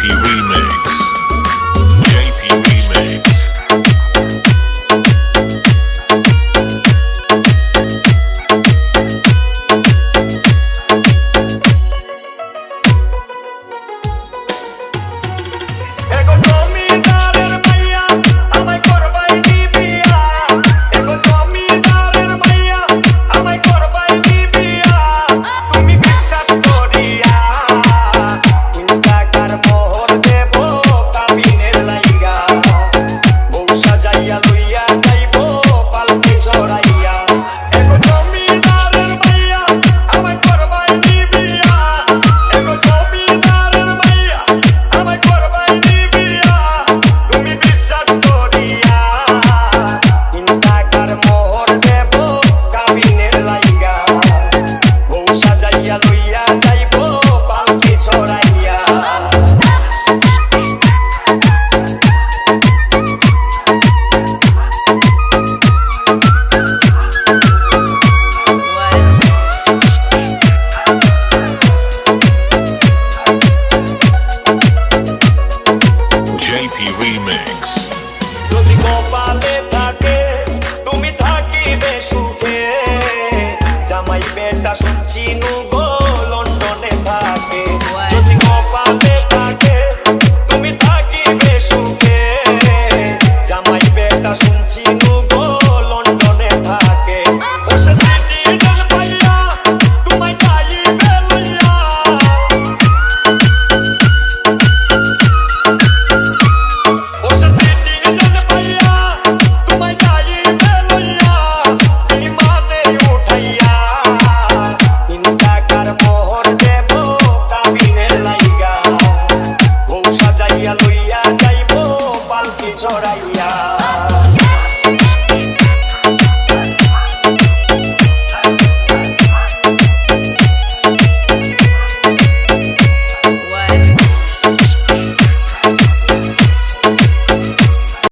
Remix. JP Remix. যদি কপালে থাকে তুমি থাকিবে সুখে, জামাই বেটা শুনছি নুগো লন্ডনে থাকে। যদি কপালে থাকে তুমি থাকিবে সুখে, জামাই বেটা শুনছি নুগো লন্ডনে থাকে। বসে সিটিজেন পাইয়া তোমায় যাইবে লইয়া, বসে সিটিজেন পাইয়া তোমায় যাইবে লইয়া, বিমানে উঠাইয়া তিন টাকার মোহর দেব কাবিনের লাইগা। বউ সাজাইয়া লইয়া যাইব পালকি চড়াইয়া।